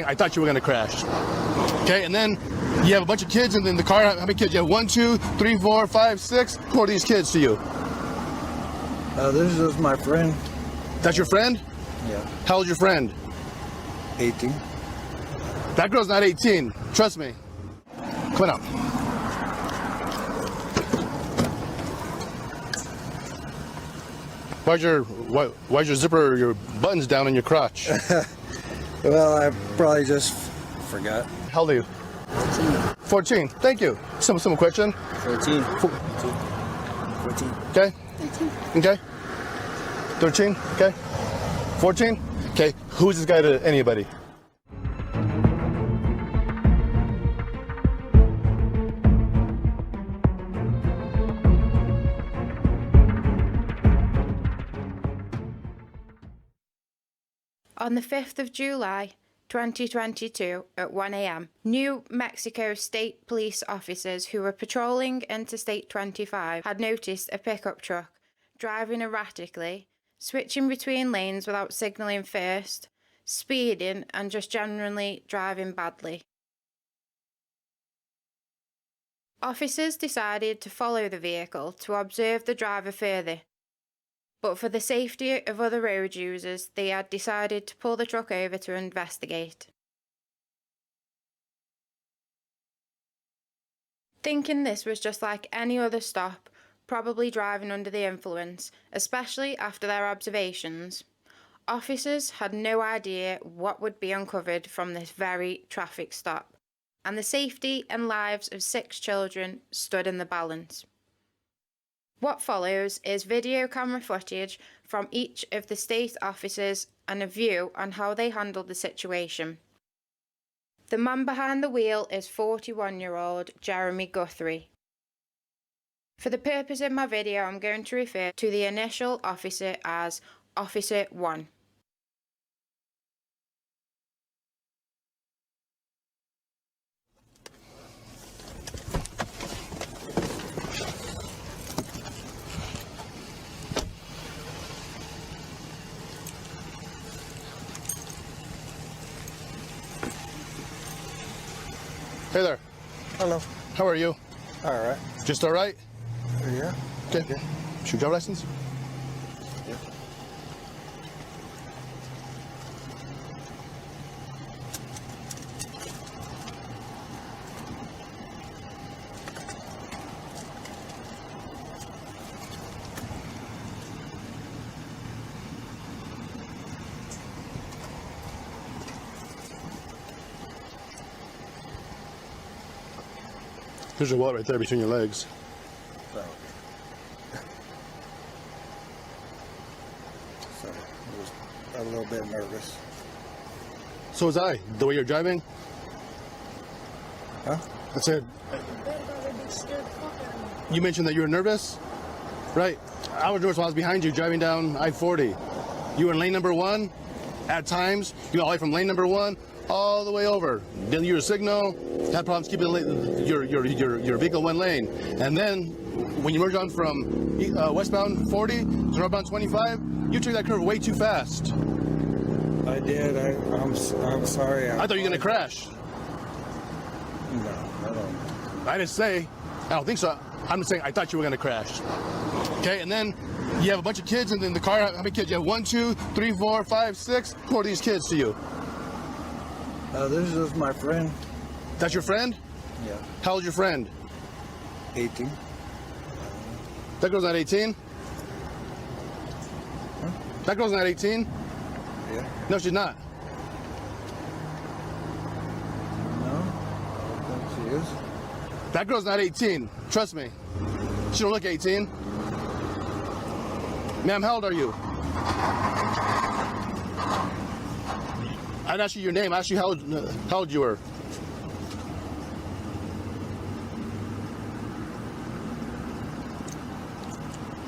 I thought you were going to crash. Okay, and then you have a bunch of kids in the car. How many kids? You have 1, 2, 3, 4, 5, 6. Who are these kids to you? This is my friend. That's your friend? Yeah. How old's your friend? 18. That girl's not 18. Trust me. Come on out. Why's your zipper or your buttons down in your crotch? Well, I probably just forgot. How old are you? 14. Thank you. Simple question. 14. 14. Okay. 18. Okay. 13. Okay. 14. Okay. Who's this guy to anybody? On the 5th of July, 2022 at 1 a.m., New Mexico State Police officers who were patrolling Interstate 25 had noticed a pickup truck driving erratically, switching between lanes without signalling first, speeding and just generally driving badly. Officers decided to follow the vehicle to observe the driver further, but for the safety of other road users, they had decided to pull the truck over to investigate. Thinking this was just like any other stop, probably driving under the influence, especially after their observations, officers had no idea what would be uncovered from this very traffic stop, and the safety and lives of 6 children stood in the balance. What follows is video camera footage from each of the state officers and a view on how they handled the situation. The man behind the wheel is 41-year-old Jeremy Guthrie. For the purpose of my video, I'm going to refer to the initial officer as Officer 1. Hey there. Hello. How are you? All right. Just all right? Yeah. Okay. Should your driver's license? Yeah. Here's your wallet right there between your legs. Sorry. Sorry. I was a little bit nervous. So was I. The way you're driving? Huh? I said, you mentioned that you were nervous? Right. I was nervous while I was behind you driving down I-40. You were in lane number 1. At times, you went all the way from lane number 1 all the way over. Didn't use your signal. Had problems keeping your vehicle one lane. And then when you merged on from westbound 40 to northbound 25, you took that curve way too fast. I did. I'm sorry. I thought you were going to crash. No, I don't. I didn't say. I don't think so. I'm just saying I thought you were going to crash. Okay, and then you have a bunch of kids in the car. How many kids? You have 1, 2, 3, 4, 5, 6. Who are these kids to you? This is my friend. That's your friend? Yeah. How old's your friend? 18. That girl's not 18? Huh? That girl's not 18? Yeah. No, she's not. No, I don't think she is. That girl's not 18. Trust me. She don't look 18. Ma'am, how old are you? I didn't ask you your name. I asked you how old you were.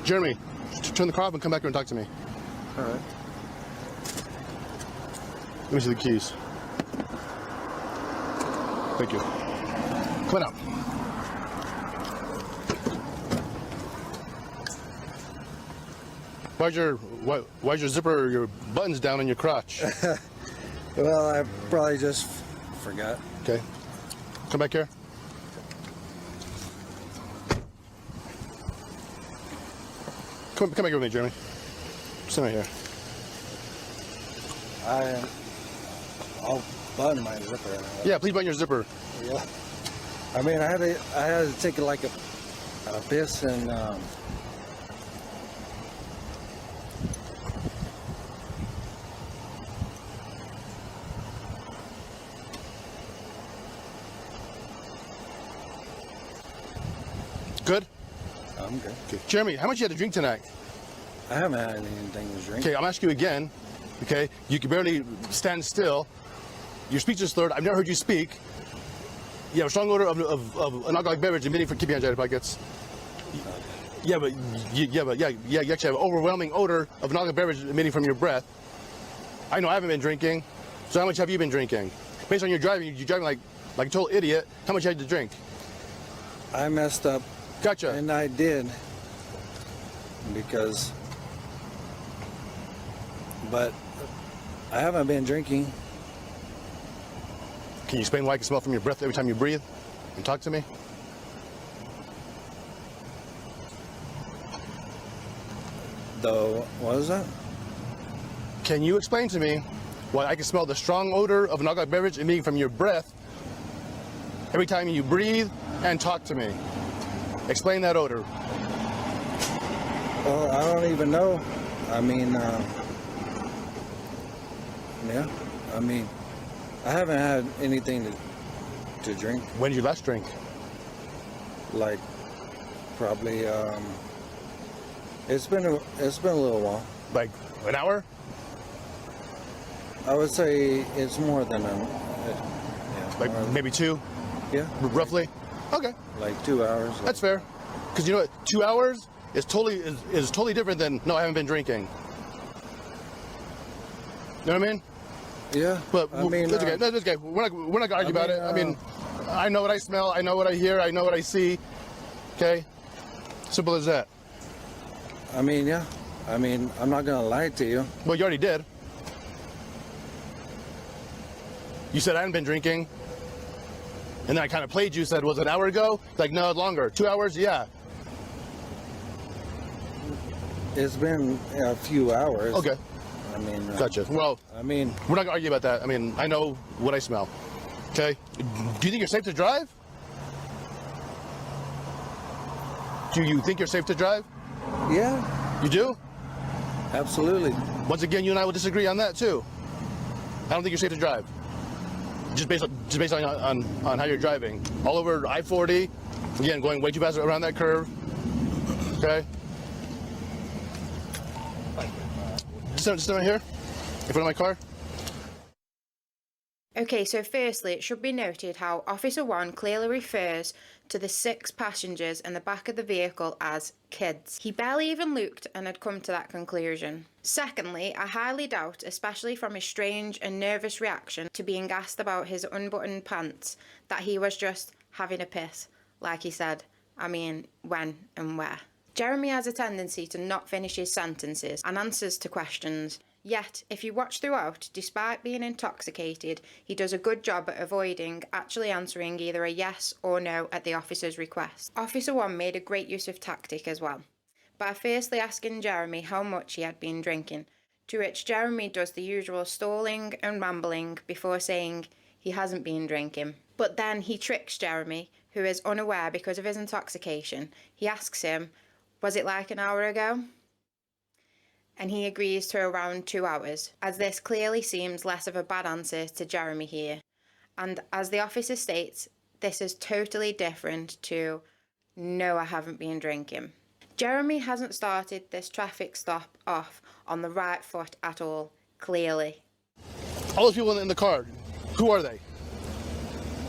Jeremy, turn the car off and come back here and talk to me. All right. Let me see the keys. Thank you. Come on out. Why's your zipper or your buttons down in your crotch? Well, I probably just forgot. Okay. Come back here. Come back here with me, Jeremy. Stand right here. I'll button my zipper. Yeah, please button your zipper. Yeah. I mean, I had to take like a piss and Good? I'm good. Okay. Jeremy, how much you had to drink tonight? I haven't had anything to drink. Okay, I'm asking you again. Okay, you can barely stand still. Your speech is slurred. I've never heard you speak. You have a strong odor of an alcoholic beverage emitting from keep your hands out of your pockets. Yeah, but you actually have an overwhelming odor of an alcoholic beverage emitting from your breath. I know I haven't been drinking. So how much have you been drinking? Based on your driving, you're driving like a total idiot. How much had you to drink? I messed up. Gotcha. And I did. But I haven't been drinking. Can you explain why I can smell from your breath every time you breathe? And talk to me? What is that? Can you explain to me why I can smell the strong odor of an alcoholic beverage emitting from your breath every time you breathe and talk to me? Explain that odor. Well, I don't even know. I mean, yeah. I mean, I haven't had anything to drink. When did you last drink? Like, probably. It's been a little while. Like an hour? I would say it's more than yeah. Like maybe 2? Yeah. Roughly? Okay. Like 2 hours. That's fair. Because you know what? 2 hours is totally different than no, I haven't been drinking. You know what I mean? Yeah. But I mean, that's okay. That's okay. We're not gonna argue about it. I mean, I know what I smell. I know what I hear. I know what I see. Okay. Simple as that. I mean, yeah. I mean, I'm not gonna lie to you. Well, you already did. You said I hadn't been drinking. And then I kind of played you, said, was it an hour ago? Like, no, longer. 2 hours? Yeah. It's been a few hours. Okay. I mean, Gotcha. Well, I mean, we're not going to argue about that. I mean, I know what I smell. Okay? Do you think you're safe to drive? Do you think you're safe to drive? yeah, You do? absolutely. Once again, you and I will disagree on that, too. I don't think you're safe to drive. Just based on how you're driving. All over I-40. Again, going way too fast around that curve. Okay? Just right here, in front of my car. Okay, so firstly, it should be noted how Officer 1 clearly refers to the 6 passengers in the back of the vehicle as kids. He barely even looked and had come to that conclusion. Secondly, I highly doubt, especially from his strange and nervous reaction to being asked about his unbuttoned pants, that he was just having a piss, like he said. I mean, when and where. Jeremy has a tendency to not finish his sentences and answers to questions. Yet, if you watch throughout, despite being intoxicated, he does a good job at avoiding actually answering either a yes or no at the officer's request. Officer 1 made a great use of tactic as well, by firstly asking Jeremy how much he had been drinking, to which Jeremy does the usual stalling and rambling before saying he hasn't been drinking. But then he tricks Jeremy, who is unaware because of his intoxication. He asks him, was it like an hour ago? And he agrees to around 2 hours, as this clearly seems less of a bad answer to Jeremy here. And as the officer states, this is totally different to, no, I haven't been drinking. Jeremy hasn't started this traffic stop off on the right foot at all, clearly. All those people in the car, who are they?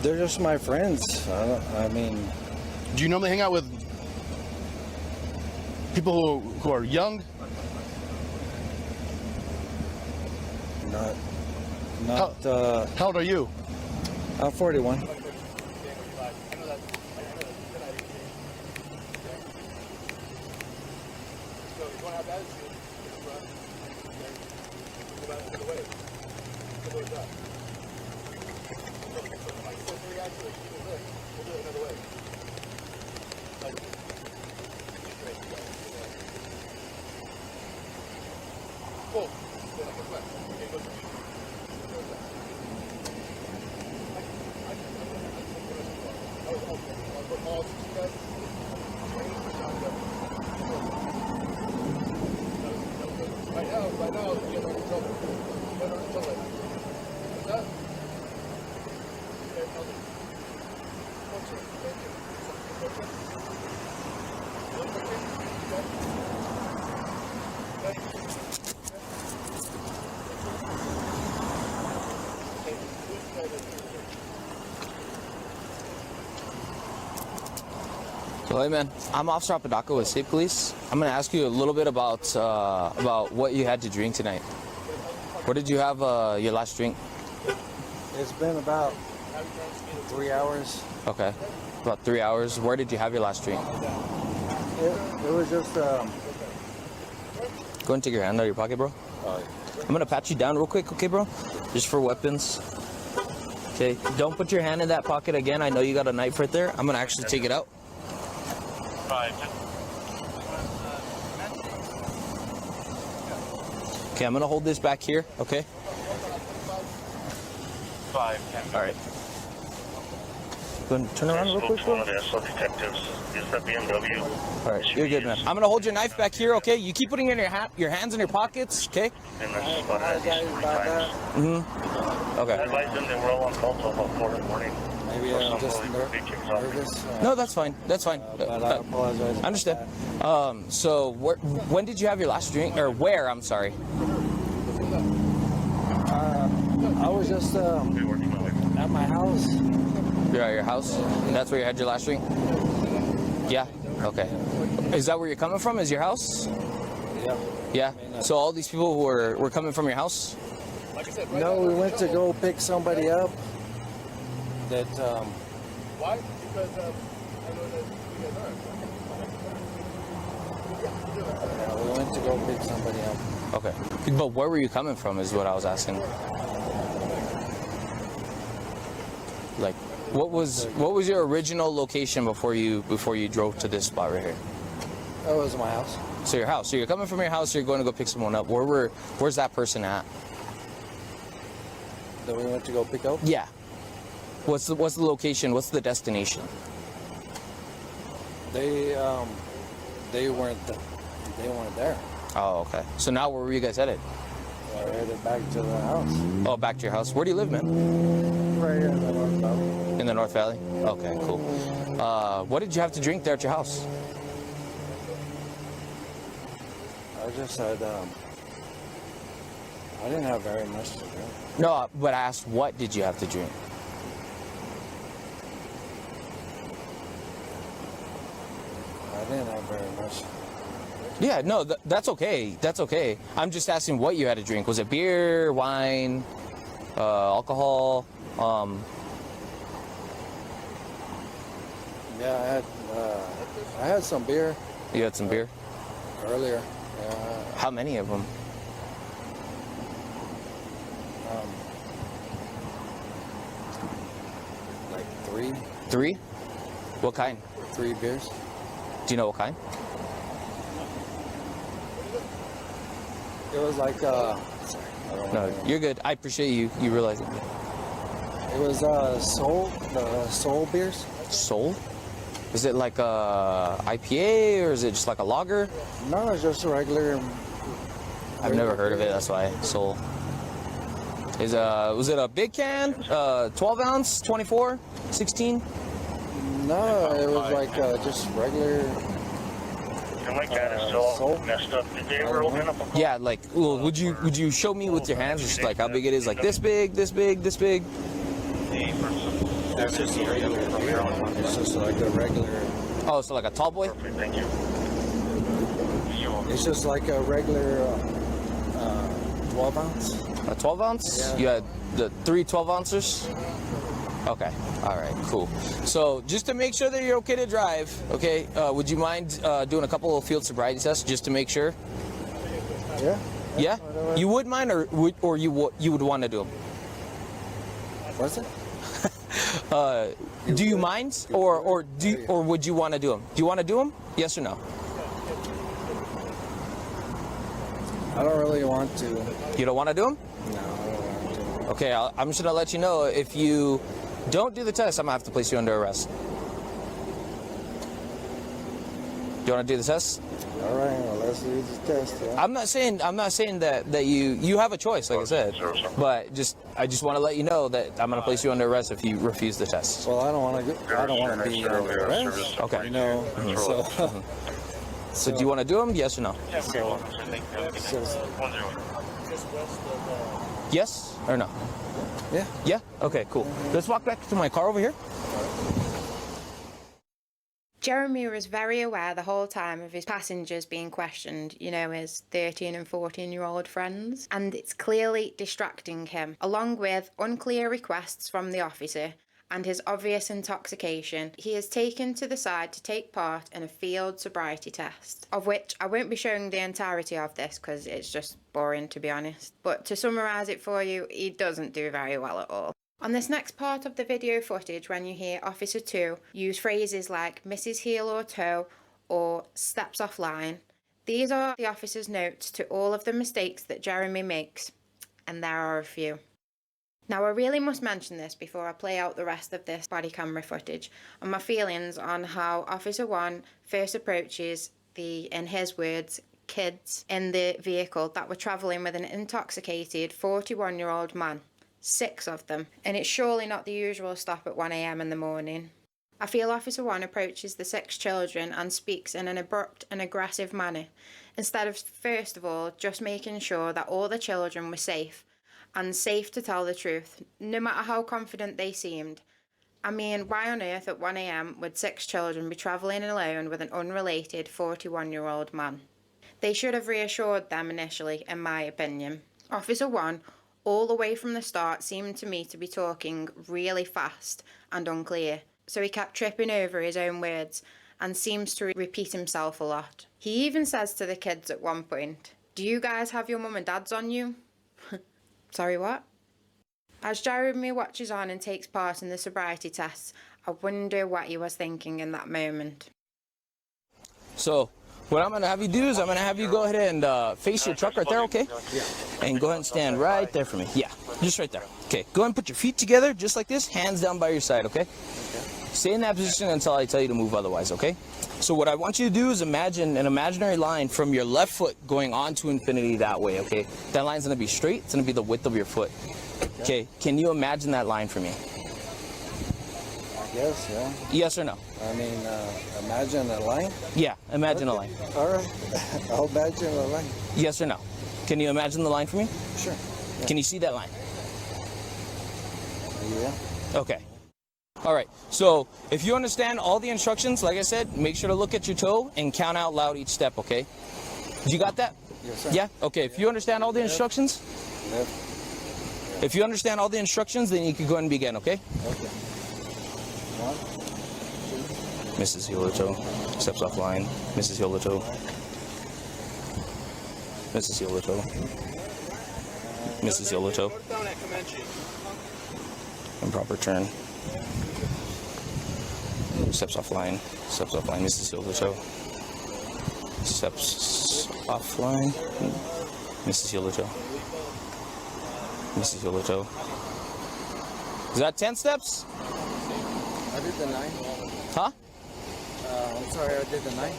They're just my friends. I mean, Do you normally hang out with people who are young? Not. How old are you? I'm 41. So, hey man, I'm Officer Apodaca with State Police. I'm gonna ask you a little bit about what you had to drink tonight. Where did you have your last drink? It's been about 3 hours. Okay, about 3 hours. Where did you have your last drink? It was just Go and take your hand out of your pocket, bro. I'm gonna pat you down real quick, okay, bro? Just for weapons. Okay, don't put your hand in that pocket again. I know you got a knife right there. I'm gonna actually take it out. Okay, I'm gonna hold this back here, okay? 5. All right. Go and turn around real quick, bro. One of the SO detectives is the BMW. All right, you're good, man. I'm gonna hold your knife back here, okay? You keep putting it in your hands in your pockets, okay? And that's about at least 3 times. I Okay. advised them they were all on call till about 4 in the morning. maybe For I'm some just big kicks off. nervous. No, that's fine. That's fine. But I apologize. I understand. So when did you have your last drink, or where? I'm sorry. I was just We're working my way. at my house. You're at your house. And that's where you had your last drink. Yeah. Okay. Is that where you're coming from? Is your house? Yeah. Yeah. So all these people who were coming from your house? No, we went to go pick somebody up. That Why? Because I know that you guys are. we went to go pick somebody up. Okay. But where were you coming from is what I was asking. Like, what was your original location before you drove to this spot right here? That was my house. So your house. So you're coming from your house, you're going to go pick someone up. Where's that person at? That we went to go pick up. Yeah. What's the location? What's the destination? They weren't there. Oh, okay. So now where were you guys headed? We're headed back to the house. Oh, back to your house. Where do you live, man? Right here in the North Valley. In the North Valley? Okay, cool. What did you have to drink there at your house? I just had I didn't have very much to drink. No, but I asked, what did you have to drink? I didn't have very much. Yeah, no, that's okay. That's okay. I'm just asking what you had to drink. Was it beer, wine, alcohol? Yeah, I had some beer You had some beer? earlier. How many of them? Like three 3? What kind? beers. Do you know what kind? It was like sorry, I don't No, know. you're good. I appreciate you realizing. It was soul beers. Soul? Is it like a IPA or is it just like a lager? No, it's just a regular. I've never heard of it. That's why Soul. Was it a big can? 12 ounce, 24, 16? No, it was like just regular. And my cat is still Soul? messed up. Did they ever open up a Yeah, like, well, would you show me with your hands just like how big it is? Like this big, this big, this big? It's just a regular beer. It's just like a regular. Oh, so like a tall boy? Perfect, thank you. It's just like a regular 12 ounce. A 12 ounce? Yeah. You had the 3 12 ounces? Okay. All right, cool. So just to make sure that you're okay to drive, okay, would you mind doing a couple of field sobriety tests just to make sure? Yeah. Yeah? Whatever. You would mind or you would want to do them? What's it? Do you mind, or would you want to do them? Do you want to do them? Yes or no? I don't really want to. You don't want to do them? No, I don't want to. Okay, I'm just gonna let you know, if you don't do the test, I'm gonna have to place you under arrest. Do you want to do the test? All right, well, let's do the test. Yeah. I'm not saying that you have a choice, like I said, but I just want to let you know that I'm gonna place you under arrest if you refuse the test. Well, I don't want to be under arrest. Okay. You know, So do you want to do them? Yes or no? Yes or no? Yeah. Yeah? Okay, cool. Let's walk back to my car over here. Jeremy was very aware the whole time of his passengers being questioned, you know, his 13 and 14-year-old friends, and it's clearly distracting him, along with unclear requests from the officer and his obvious intoxication. He is taken to the side to take part in a field sobriety test, of which I won't be showing the entirety of this because it's just boring, to be honest. But to summarise it for you, he doesn't do very well at all. On this next part of the video footage, when you hear Officer 2 use phrases like Mrs. Heel or Toe or steps offline, these are the officer's notes to all of the mistakes that Jeremy makes, and there are a few. Now, I really must mention this before I play out the rest of this body camera footage, and my feelings on how Officer 1 first approaches the, in his words, kids in the vehicle that were travelling with an intoxicated 41-year-old man. 6 of them, and it's surely not the usual stop at 1 a.m. in the morning. I feel Officer 1 approaches the 6 children and speaks in an abrupt and aggressive manner, instead of first of all just making sure that all the children were safe, and safe to tell the truth, no matter how confident they seemed. I mean, why on earth at 1 a.m. would 6 children be travelling alone with an unrelated 41-year-old man? They should have reassured them initially, in my opinion. Officer 1, all the way from the start, seemed to me to be talking really fast and unclear, so he kept tripping over his own words and seems to repeat himself a lot. He even says to the kids at one point, "Do you guys have your mum and dads on you?" Sorry, what? As Jeremy watches on and takes part in the sobriety tests, I wonder what he was thinking in that moment. So, what I'm going to have you do is I'm going to have you go ahead and face your truck right there, okay? Yeah. And go ahead and stand right there for me. Yeah, just right there. Okay, go ahead and put your feet together, just like this, hands down by your side, okay? Stay in that position until I tell you to move otherwise, okay? So what I want you to do is imagine an imaginary line from your left foot going on to infinity that way, okay? That line's going to be straight. It's going to be the width of your foot. Okay, can you imagine that line for me? Yes, yeah. Yes or no? I mean, imagine a line? Yeah, imagine a line. All right. I'll imagine a line. Yes or no? Can you imagine the line for me? Sure. Yeah. Can you see that line? Yeah. Okay. All right. So if you understand all the instructions, like I said, make sure to look at your toe and count out loud each step, okay? You got that? Yes, sir. Yeah? Okay. If you understand all the instructions, if you understand all the instructions, then you can go ahead and begin, okay? Okay. 1, 2. Mrs. Heel toe, steps off line. Mrs. Heel toe. Mrs. Heel toe. Mrs. Heel toe. Improper turn. Steps off line. Steps off line. Mrs. Heel toe. Steps off line. Mrs. Heel toe. Mrs. Heel toe. Is that 10 steps? I did the 9. Huh? I'm sorry, I did the 9.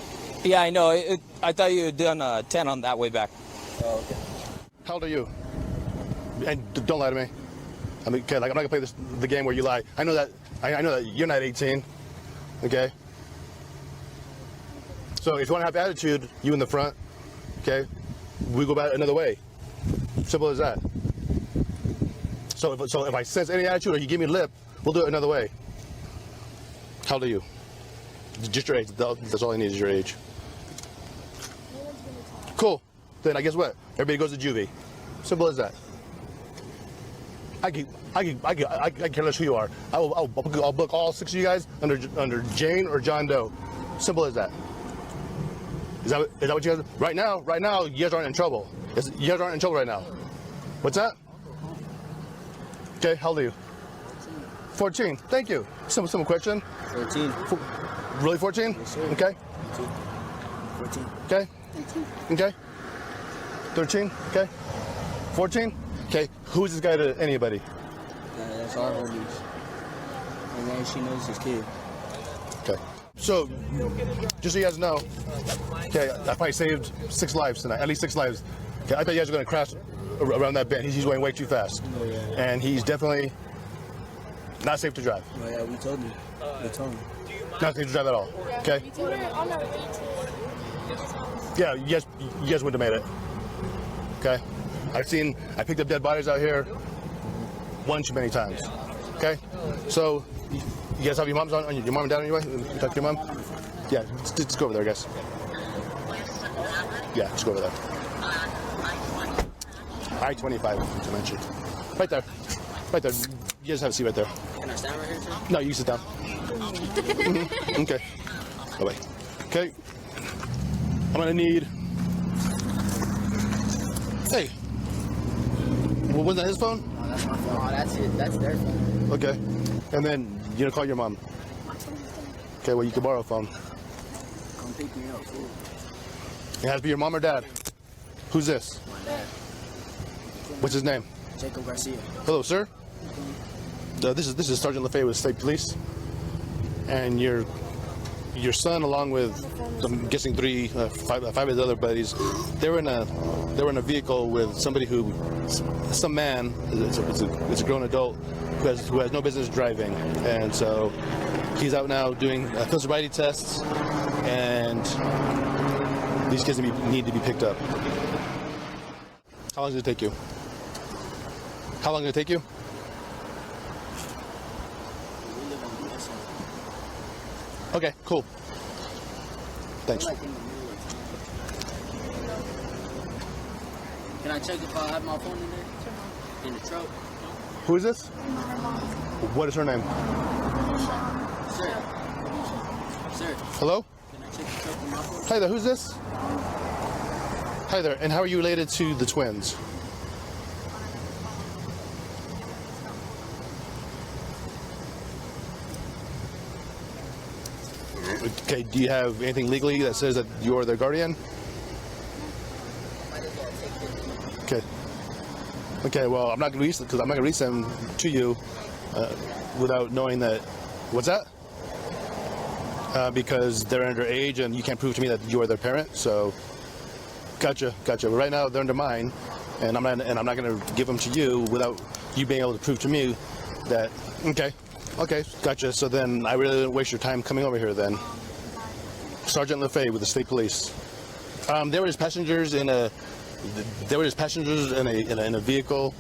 Yeah, I know. I thought you had done 10 on that way back. Oh, okay. How old are you? And don't lie to me. I mean, okay, like I'm not gonna play the game where you lie. I know that. I know that you're not 18. Okay. So if you want to have attitude, you in the front. Okay. We go back another way. Simple as that. So if I sense any attitude or you give me lip, we'll do it another way. How old are you? Just your age. That's all I need is your age. Cool. Then I guess what? Everybody goes to juvie. Simple as that. I care less who you are. I'll book all 6 of you guys under Jane or John Doe. Simple as that. Is that what you guys? Right now, you guys aren't in trouble. You guys aren't in trouble right now. What's that? Okay, how old are you? 14. Thank you. Simple question. 14. Really 14? Yes, sir. Okay. 14. Okay. Okay. 13. Okay. 14. Okay. Who's this guy to anybody? That's our homies. And then she knows his kid. Okay. So, just so you guys know, okay, I probably saved 6 lives tonight. At least 6 lives. Okay, I thought you guys were going to crash around that bend. He's going way too fast. Oh, yeah. And he's definitely not safe to drive. Oh, yeah, we told him. We told him. Not safe to drive at all. Okay? We were on our way to. Yeah, you guys wouldn't have made it. Okay? I picked up dead bodies out here one too many times. Okay? So, you guys have your moms on your mom and dad on your way? Talk to your mom? Yeah, just go over there, I guess. Yeah, just go over there. I-25, to mention. Right there. Right there. You guys have a seat right there. Can I stand right here, sir? No, you sit down. Okay. Oh, wait. Okay. I'm gonna need. Hey. Well, wasn't that his phone? No, that's my phone. Oh, that's it. That's their phone. Okay. And then you're gonna call your mom. Okay. Well, you can borrow a phone. Come pick me up, fool. It has to be your mom or dad. Who's this? My dad. What's his name? Jacob Garcia. Hello, sir. This is Sergeant LaFay with State Police, and your son, along with I'm guessing five of his other buddies, they were in a vehicle with somebody some man. It's a grown adult who has no business driving, and so he's out now doing sobriety tests, and these kids need to be picked up. How long does it take you? How long did it take you? Okay, cool. Thanks. Can I check if I have my phone in there? In the truck? Who is this? What is her name? Sir. Sir, Hello? can I check the truck with my phone? Hi there, who's this? Hi there, and how are you related to the twins? Okay, do you have anything legally that says that you're their guardian? Okay. Okay, well, I'm not going to release it because I'm not going to release them to you without knowing that. What's that? Because they're underage and you can't prove to me that you are their parent. So, gotcha. But right now they're under mine, and I'm not going to give them to you without you being able to prove to me that. Okay, gotcha. So then I really didn't waste your time coming over here then. Sergeant LaFay with the State Police. They were just passengers in a vehicle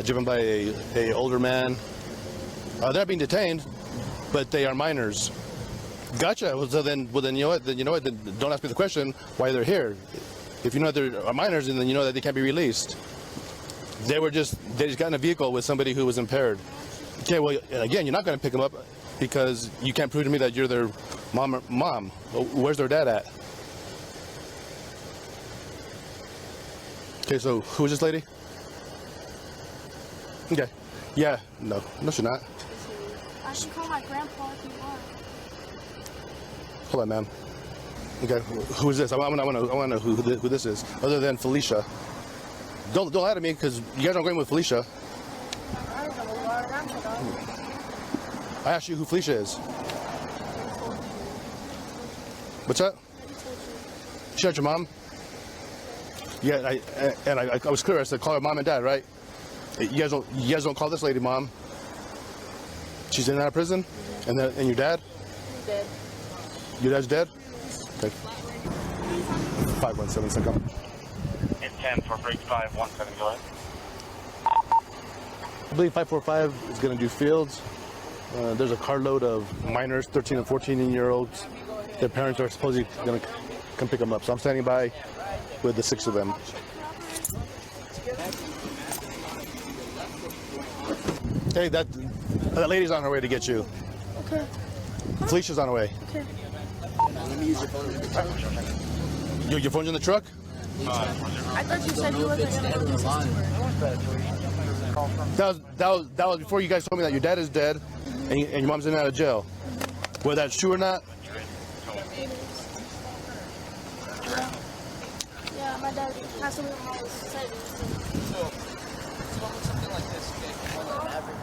driven by a older man. They're not being detained, but they are minors. Gotcha. Well, then you know what? Then don't ask me the question why they're here. If you know that they're minors, then you know that they can't be released. They just got in a vehicle with somebody who was impaired. Okay, well, again, you're not going to pick them up because you can't prove to me that you're their mom. Where's their dad at? Okay, so who is this lady? Okay. Yeah, no, she's not. I can call my grandpa if you want. Hold on, ma'am. Okay, who is this? I want to know who this is, other than Felicia. Don't lie to me because you guys aren't going with Felicia. I don't know what grandpa does. I asked you who Felicia is. What's that? She's not your mom? Yeah, I was clear. I said call her mom and dad, right? You guys don't call this lady mom. She's in and out of prison, and your dad? He's dead. Your dad's dead? Okay. 517, second. It's 10 for break 517, go ahead. I believe 545 is going to do fields. There's a carload of minors, 13 and 14-year-olds. Their parents are supposedly going to come pick them up. So I'm standing by with the 6 of them. Hey, that lady's on her way to get you. Okay. Felicia's on her way. Okay. Let me use your phone in the truck. Your phone's in the truck? I thought you said you wasn't going to do this to her. call from? That was before you guys told me that your dad is dead and your mom's in and out of jail. Whether that's true or not. Yeah, my dad passed away when I was 7. So with something like this, okay, on average.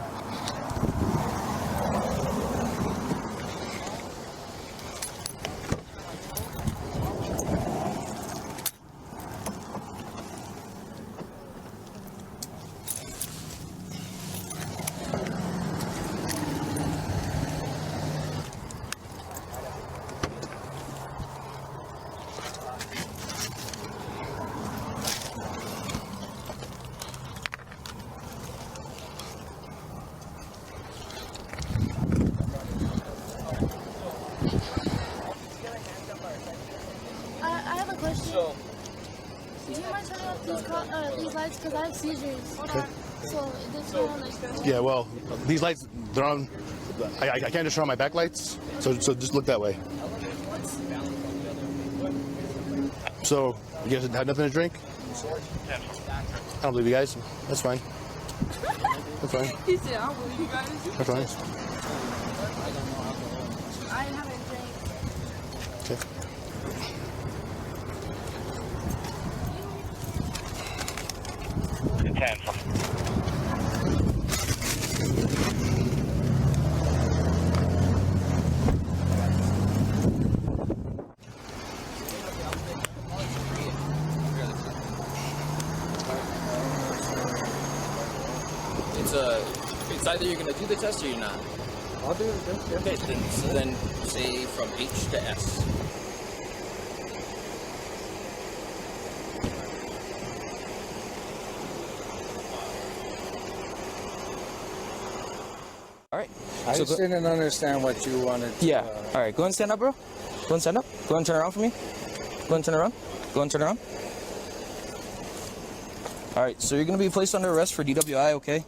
I have a question. So, Do you mind turning off these lights? Because I have seizures. So this one, like, Yeah, well, these lights, they're on. I can't just turn on my back lights, so just look that way. So, you guys have nothing to drink? I don't believe you guys. That's fine. That's fine. He said, I don't believe you guys. That's fine. I haven't drank. Okay. It's either you're gonna do the test or you're not. I'll do it. Yeah. Okay, then say from H to S. All right. I So just didn't understand what you wanted to, Yeah. All right. Go and stand up, bro. Go and stand up. Go and turn around for me. Go and turn around. Go and turn around. All right. So you're gonna be placed under arrest for DWI. Okay.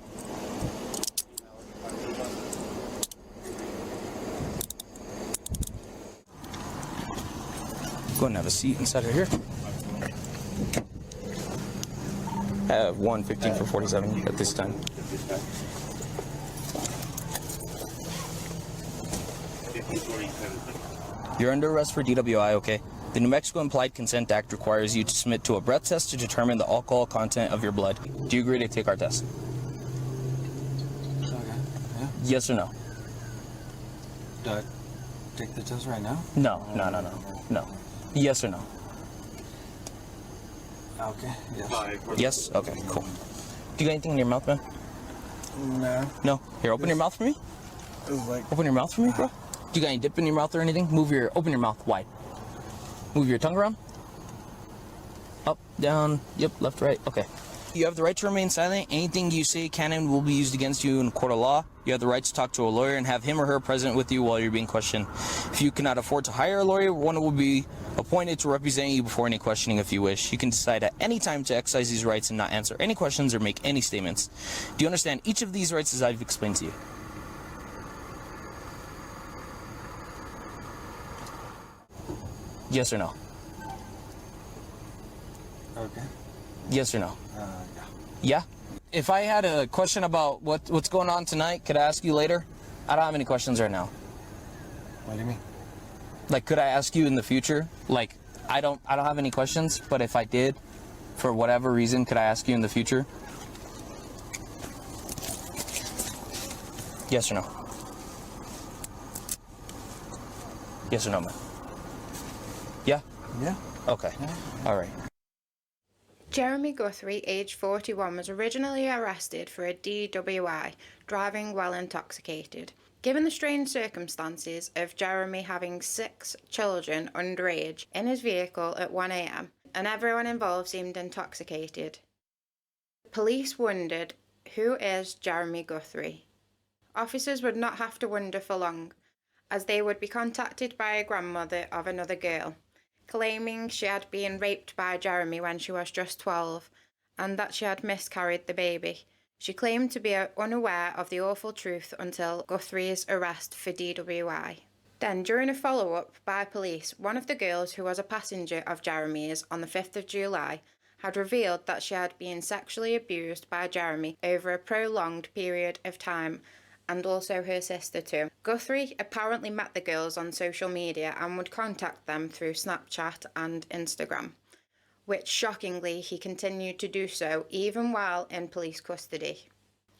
Go and have a seat inside of here. I have 115 for 47 at this time. You're under arrest for DWI, okay? The New Mexico Implied Consent Act requires you to submit to a breath test to determine the alcohol content of your blood. Do you agree to take our test? Okay. Yeah. Yes or no? Do I take the test right now? No. Yes or no? Okay. Yes. Yes? Okay, cool. Do you got anything in your mouth, man? No. No? Here, open your mouth for me. It was like. Open your mouth for me, bro. Do you got any dip in your mouth or anything? Open your mouth wide. Move your tongue around. Up, down, yep, left, right, okay. You have the right to remain silent. Anything you say can and will be used against you in a court of law. You have the right to talk to a lawyer and have him or her present with you while you're being questioned. If you cannot afford to hire a lawyer, one will be appointed to represent you before any questioning if you wish. You can decide at any time to exercise these rights and not answer any questions or make any statements. Do you understand each of these rights as I've explained to you? Yes or no? Okay. Yes or no? Yeah. Yeah? If I had a question about what's going on tonight, could I ask you later? I don't have any questions right now. What do you mean? Like, could I ask you in the future? Like, I don't have any questions, but if I did, for whatever reason, could I ask you in the future? Yes or no? Yes or no, man? Yeah? Yeah. Okay. All right. Jeremy Guthrie, aged 41, was originally arrested for a DWI, driving while intoxicated. Given the strange circumstances of Jeremy having 6 children underage in his vehicle at 1 a.m, and everyone involved seemed intoxicated, police wondered, who is Jeremy Guthrie? Officers would not have to wonder for long, as they would be contacted by a grandmother of another girl, claiming she had been raped by Jeremy when she was just 12 and that she had miscarried the baby. She claimed to be unaware of the awful truth until Guthrie's arrest for DWI. Then, during a follow-up by police, one of the girls who was a passenger of Jeremy's on the 5th of July had revealed that she had been sexually abused by Jeremy over a prolonged period of time, and also her sister too. Guthrie apparently met the girls on social media and would contact them through Snapchat and Instagram, which shockingly he continued to do so even while in police custody.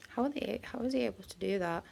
How is he able to do that?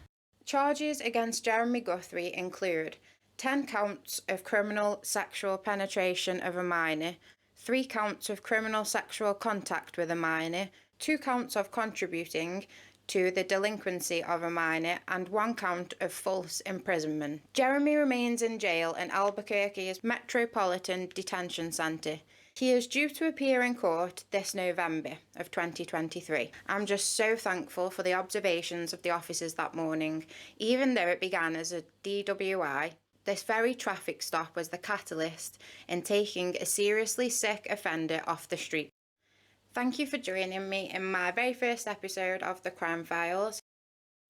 Charges against Jeremy Guthrie include 10 counts of criminal sexual penetration of a minor, 3 counts of criminal sexual contact with a minor, 2 counts of contributing to the delinquency of a minor, and 1 count of false imprisonment. Jeremy remains in jail in Albuquerque's Metropolitan Detention Centre. He is due to appear in court this November of 2023. I'm just so thankful for the observations of the officers that morning. Even though it began as a DWI, this very traffic stop was the catalyst in taking a seriously sick offender off the street. Thank you for joining me in my very first episode of the Crime Files.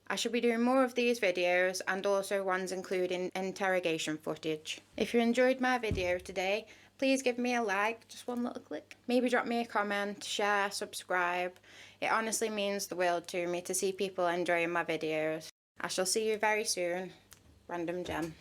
I shall be doing more of these videos and also ones including interrogation footage. If you enjoyed my video today, please give me a like, just one little click. Maybe drop me a comment, share, subscribe. It honestly means the world to me to see people enjoying my videos. I shall see you very soon. Random Gem.